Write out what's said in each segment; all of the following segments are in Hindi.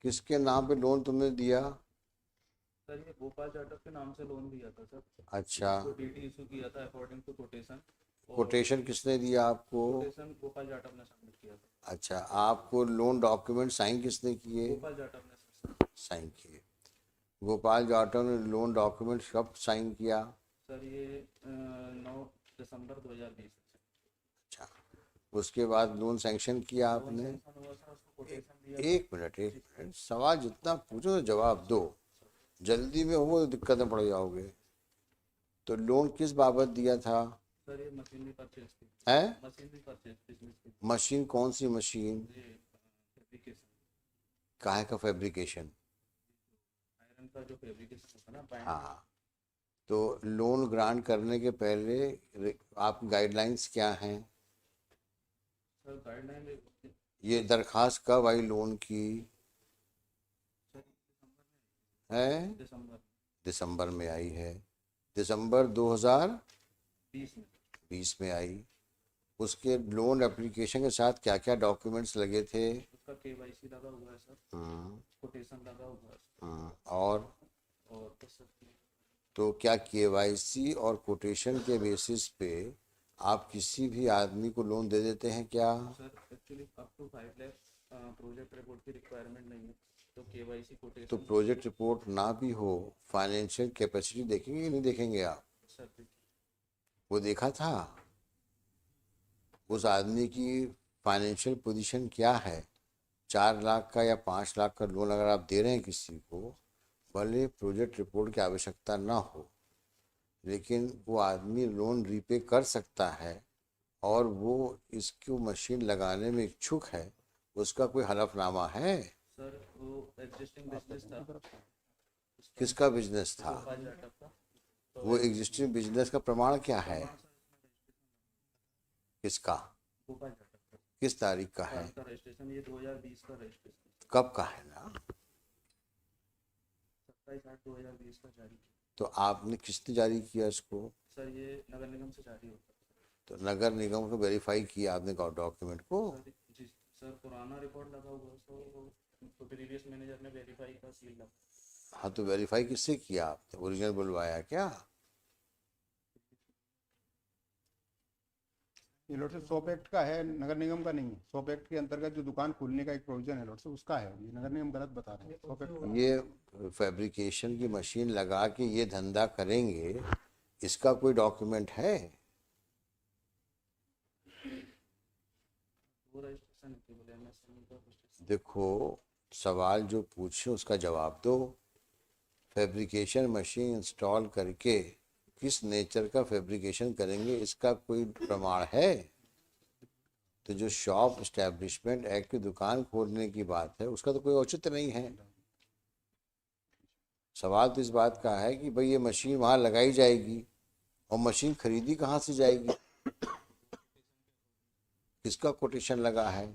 किसके नाम पे लोन तुमने दिया? सर ये गोपाल जाटव के नाम से लोन दिया था सर। अच्छा, इसको डीडी इशू किया था अकॉर्डिंग टू कोटेशन। और कोटेशन किसने दिया आपको? कोटेशन गोपाल जाटव ने सबमिट किया था। अच्छा, आपको लोन डॉक्यूमेंट साइन किसने किए? गोपाल जाटव ने सर। साइन किए। गोपाल जाटव ने लोन डॉक्यूमेंट कब साइन किया? सर ये 9 दिसंबर 2020 से। अच्छा, उसके बाद लोन सैंक्शन किया लोन आपने? सेंक्शन हुआ सर, उसको कोटेशन दिया था। एक मिनट, एक मिनट, सवाल जितना पूछो तो जवाब दो। जल्दी में हो तो दिक्कत में पड़ जाओगे। तो लोन किस बाबत दिया था? सर ये मशीनरी परचेज थी। है? मशीनरी परचेज बिजनेस की। मशीन कौन सी मशीन? ये फैब्रिकेशन। काहे का फैब्रिकेशन? आयरन का जो फैब्रिकेशन होता है ना, पैंट। हाँ, तो लोन ग्रांट करने के पहले आप गाइडलाइंस क्या हैं? सर गाइडलाइन ये दरखास्त कब आई लोन की? सर है? दिसंबर दिसंबर में आई है। दिसंबर 2020 20 में। में आई। उसके लोन एप्लीकेशन के साथ क्या क्या डॉक्यूमेंट्स लगे थे? उसका केवाईसी लगा हुआ है सर। हम्म। कोटेशन लगा हुआ है और सर। और बस सर। तो क्या केवाईसी और कोटेशन के बेसिस पे आप किसी भी आदमी को लोन दे देते हैं क्या? Sir actually up to 5 lakh project report की रिक्वायरमेंट नहीं है। तो केवाईसी तो कोटेशन। प्रोजेक्ट रिपोर्ट ना भी हो, फाइनेंशियल कैपेसिटी देखेंगे कि नहीं देखेंगे आप? सर वो देखा था? उस आदमी की फाइनेंशियल पोजीशन क्या है? 4 लाख का या 5 लाख का लोन अगर आप दे रहे हैं किसी को, भले प्रोजेक्ट रिपोर्ट की आवश्यकता ना हो, लेकिन वो आदमी लोन रीपे कर सकता है और वो इसको मशीन लगाने में इच्छुक है, उसका कोई हलफनामा है? सर वो एग्जिस्टिंग बिजनेस था उसका। किसका बिजनेस था? गोपाल जाटव का। तो वो एग्जिस्टिंग बिजनेस का प्रमाण क्या है? प्रमाण सर इसमें किसका? गोपाल जाटव का। किस तारीख का है? फर्म का रजिस्ट्रेशन ये 2020 का रजिस्ट्रेशन। कब का है ना? 27/8/2020 का जारी किया। तो आपने किसने जारी किया इसको? सर ये नगर निगम से जारी होता है। तो नगर निगम को वेरीफाई किया आपने डॉक्यूमेंट को? सर जी सर, पुराना रिकॉर्ड लगा हुआ है तो प्रीवियस मैनेजर ने वेरीफाई का सील लगा। हाँ, तो वेरीफाई किससे किया आपने? ओरिजिनल बुलवाया क्या? ये लॉर्ड साहब सॉप एक्ट का है, नगर निगम का नहीं है। सॉप एक्ट के अंतर्गत जो दुकान खोलने का एक प्रोविजन है लॉर्ड साहब, उसका है। ये नगर निगम गलत बता रहे हैं, सॉप एक्ट का। ये फैब्रिकेशन की मशीन लगा के ये धंधा करेंगे, इसका कोई डॉक्यूमेंट है? वो रजिस्ट्रेशन केवल एमएसएमई का रजिस्ट्रेशन। देखो, सवाल जो पूछे उसका जवाब दो। फैब्रिकेशन मशीन इंस्टॉल करके किस नेचर का फैब्रिकेशन करेंगे, इसका कोई प्रमाण है? तो जो शॉप इस्टेब्लिशमेंट एक्ट की दुकान खोलने की बात है, उसका तो कोई औचित्य नहीं है। सवाल तो इस बात का है कि भाई ये मशीन वहाँ लगाई जाएगी और मशीन खरीदी कहाँ से जाएगी? किसका कोटेशन लगा है?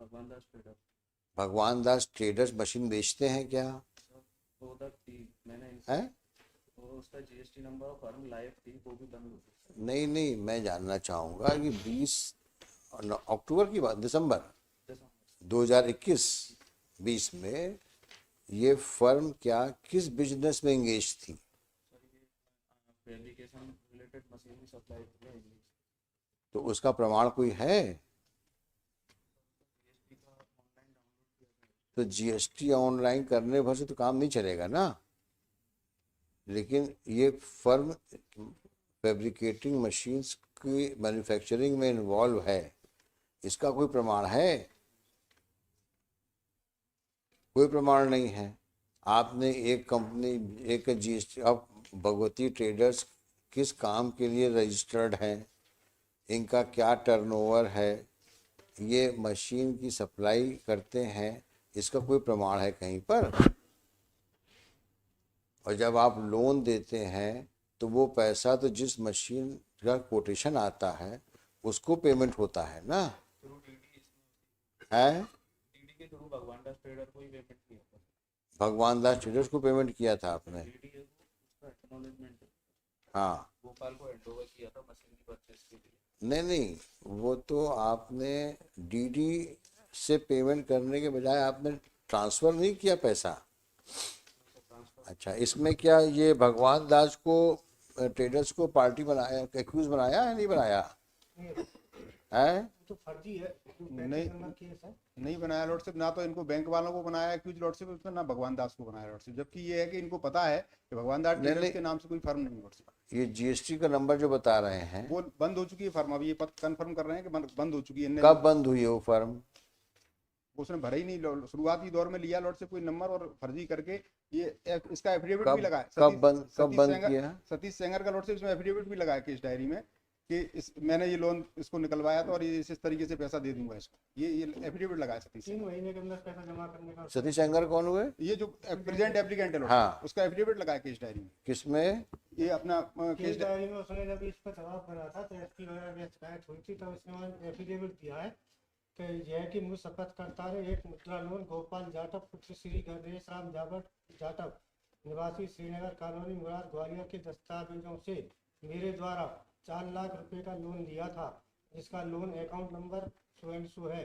भगवान दास ट्रेडर। भगवान दास ट्रेडर्स मशीन बेचते हैं क्या? वो उधर थी, मैंने है? वो उसका जीएसटी नंबर और फर्म लाइव थी, वो भी बंद हो गई। नहीं नहीं, मैं जानना चाहूँगा कि 20 अक्टूबर की बात, दिसंबर दिसंबर। 2021-20 में ये फर्म क्या किस बिजनेस में इंगेज थी? सर ये फैब्रिकेशन रिलेटेड मशीनरी सप्लाई के लिए इंग्लिश। तो उसका प्रमाण कोई है? जीएसटी का ऑनलाइन डाउनलोड किया था। तो जीएसटी ऑनलाइन करने भर से तो काम नहीं चलेगा ना। लेकिन ये फर्म फैब्रिकेटिंग मशीन्स की मैन्युफैक्चरिंग में इन्वॉल्व है, इसका कोई प्रमाण है? कोई प्रमाण नहीं है। आपने एक कंपनी, एक जीएसटी, अब भगवती ट्रेडर्स किस काम के लिए रजिस्टर्ड हैं, इनका क्या टर्नओवर है, ये मशीन की सप्लाई करते हैं, इसका कोई प्रमाण है कहीं पर? और जब आप लोन देते हैं तो वो पैसा तो जिस मशीन का कोटेशन आता है उसको पेमेंट होता है ना? थ्रू डीडी इसमें है? डीडी के थ्रू भगवान दास ट्रेडर को ही पेमेंट किया था। भगवान दास ट्रेडर्स को पेमेंट किया था आपने? डीडी है वो, उसका एक्नॉलेजमेंट है। हाँ। गोपाल को हैंडओवर किया था मशीनरी परचेज के लिए। नहीं नहीं, वो तो आपने डीडी से पेमेंट करने के बजाय आपने ट्रांसफ़र नहीं किया पैसा? अच्छा, इसमें क्या ये भगवान दास को ट्रेडर्स को पार्टी बनाया, एक्यूज बनाया है नहीं बनाया है? तो फर्जी है, जो नहीं। पैंतीस नंबर केस है। नहीं बनाया लॉर्डशिप, ना तो इनको बैंक वालों को बनाया एक्यूज लॉर्डशिप उसमें, ना भगवान दास को बनाया लॉर्डशिप, जबकि ये है कि इनको पता है कि भगवान दास नहीं, ट्रेडर्स नहीं। के नाम से कोई फर्म नहीं लॉर्डशिप। ये जीएसटी का नंबर जो बता रहे हैं, वो बंद हो चुकी है फर्म, अभी ये कंफर्म कर रहे हैं कि बंद हो चुकी है। इनने कब बंद हुई है वो फर्म? उसने भरा ही नहीं, शुरुआती दौर में लिया लॉर्डशिप कोई नंबर और फर्जी करके ये इसका एफिडेविट भी लगा है। कब बंद किया? सतीश सेंगर का लॉर्डशिप इसमें एफिडेविट भी लगा है केस डायरी में कि मैंने ये लोन इसको निकलवाया था और ये इस तरीके से पैसा दे दूंगा इसको, ये एफिडेविट लगा है सतीश 3 महीने के अंदर पैसा जमा करने का। सतीश सेंगर कौन हुए? ये जो प्रेजेंट एप्लीकेंट है हाँ। उसका एफिडेविट लगा है केस डायरी में। किसमें? ये अपना केस केस डायरी में उसने जब इस पर दबाव बना था तो एसपी वगैरह की शिकायत हुई थी, तब उसने एफिडेविट दिया है कि यह कि मुझ शपथ करता है एक मुद्रा लोन गोपाल जाटव पुत्र श्री गणेश राम जाटव निवासी श्रीनगर कॉलोनी मुराद ग्वालियर के दस्तावेजों से मेरे द्वारा 4 लाख रुपए का लोन लिया था, जिसका लोन अकाउंट नंबर सो है,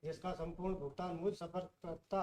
जिसका संपूर्ण भुगतान मुझ शपथकर्ता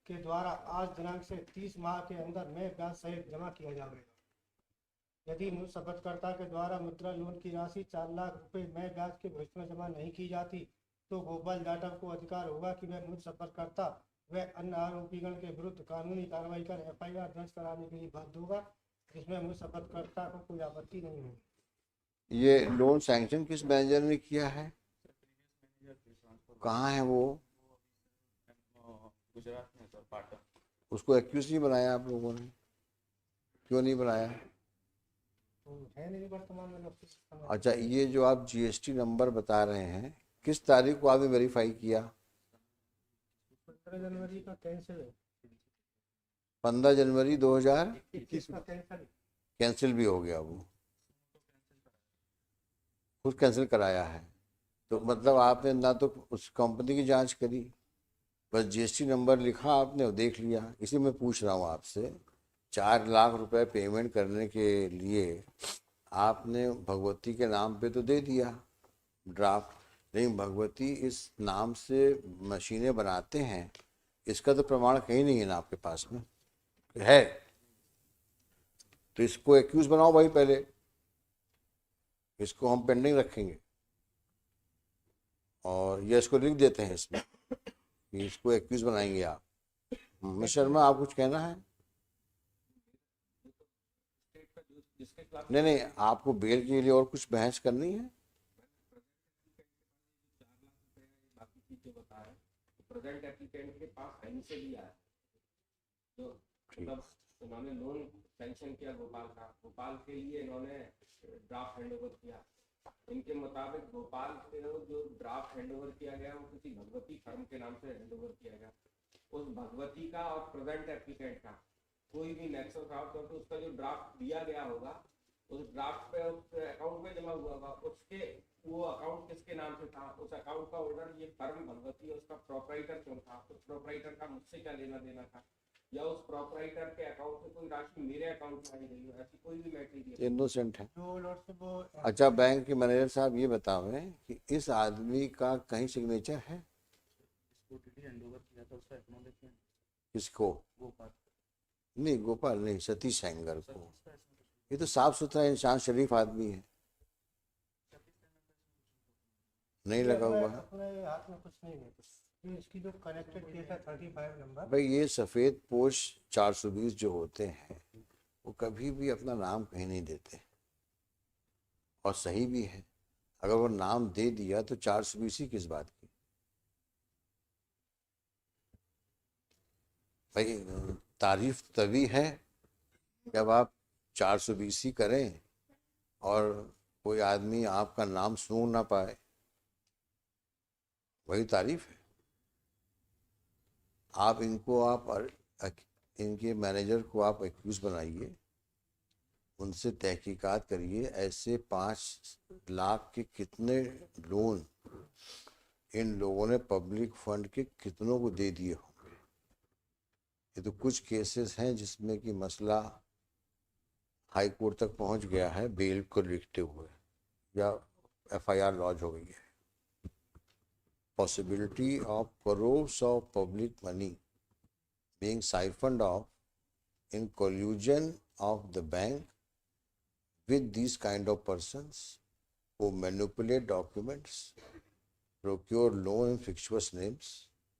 के द्वारा आज दिनांक से 30 माह के अंदर मैं ब्याज सहित जमा किया जाएगा। यदि मुझ शपथकर्ता के द्वारा मुद्रा लोन की राशि 4 लाख रुपए मैं ब्याज के भविष्य में जमा नहीं की जाती तो गोपाल जाटव को अधिकार होगा कि वह मुझ शपथकर्ता व अन्य आरोपीगण के विरुद्ध कानूनी कार्रवाई कर एफआईआर दर्ज कराने के लिए बाध्य होगा, जिसमें मुझ शपथकर्ता को कोई आपत्ति नहीं होगी। ये लोन सैंक्शन किस मैनेजर ने किया है? कहाँ है वो? गुजरात में सर, पाटन। उसको एक्यूज नहीं बनाया आप लोगों ने? क्यों नहीं बनाया? तो है नहीं वर्तमान में लॉकडाउन समय। अच्छा, ये जो आप जीएसटी नंबर बता रहे हैं, किस तारीख को आपने वेरीफाई किया? 15 जनवरी का कैंसिल है, 15 जनवरी 2021 का कैंसिल। कैंसिल भी हो गया, वो खुद कैंसिल कराया है। तो मतलब आपने ना तो उस कंपनी की जांच करी, बस जीएसटी नंबर लिखा आपने और देख लिया। इसी में पूछ रहा हूँ आपसे, 4 लाख रुपए पेमेंट करने के लिए आपने भगवती के नाम पे तो दे दिया ड्राफ्ट, लेकिन भगवती इस नाम से मशीनें बनाते हैं, इसका तो प्रमाण कहीं नहीं है ना आपके पास में है? तो इसको एक्यूज बनाओ भाई, पहले इसको हम पेंडिंग रखेंगे और ये इसको लिख देते हैं इसमें कि इसको एक्यूज बनाएंगे आप। मिस्टर शर्मा, आप कुछ कहना है? नहीं, आपको बेल के लिए और कुछ बहस करनी है? प्रेजेंट एप्लीकेंट के पास कहीं से भी आया, जो मतलब उन्होंने लोन सैंक्शन किया गोपाल के लिए इन्होंने ड्राफ्ट हैंडओवर किया। इनके मुताबिक गोपाल के जो ड्राफ्ट हैंडओवर किया गया वो किसी भगवती फर्म के नाम से हैंडओवर किया गया। उस भगवती का और प्रेजेंट एप्लीकेंट का कोई भी नेक्सस रहा, क्योंकि उसका जो ड्राफ्ट दिया गया होगा उस ड्राफ्ट पे उस अकाउंट में जमा हुआ होगा, उसके वो अकाउंट किसके नाम से था, उस अकाउंट का ऑर्डर ये फर्म भगवती है उसका प्रोपराइटर कौन था, उस प्रोपराइटर का मुझसे क्या लेना देना था, या उस प्रोपराइटर के अकाउंट से कोई राशि मेरे अकाउंट में आई गई हो, ऐसी कोई भी मैटर इनोसेंट है। जो लॉर्डशिप वो अच्छा, बैंक के मैनेजर साहब ये बताओ कि इस आदमी का कहीं सिग्नेचर है? इसको टीटी हैंडओवर किया था, उसका एक्नॉलेजमेंट किसको? गोपाल नहीं, गोपाल नहीं, सतीश सेंगर सर, को। उसका इसमें ये तो साफ सुथरा इंसान, शरीफ आदमी है, नहीं लगा हुआ है। अपने हाथ में कुछ नहीं है। ये इसकी जो कनेक्टेड केस है 35 नंबर, भाई ये सफ़ेद पोश 420 जो होते हैं वो कभी भी अपना नाम कहीं नहीं देते, और सही भी है। अगर वो नाम दे दिया तो 420 ही किस बात की? भाई तारीफ तभी है जब आप 420 ही करें और कोई आदमी आपका नाम सुन ना पाए, वही तारीफ है। आप इनके मैनेजर को आप एक्यूज बनाइए, उनसे तहकीकात करिए, ऐसे 5 लाख के कितने लोन इन लोगों ने पब्लिक फंड के कितनों को दे दिए होंगे। ये तो कुछ केसेस हैं जिसमें कि मसला हाई कोर्ट तक पहुंच गया है बेल को लिखते हुए, या एफआईआर लॉन्च हो गई है। possibility of crores of public money being siphoned off in collusion of the bank with these kind of persons who manipulate documents, procure loan in fictitious names,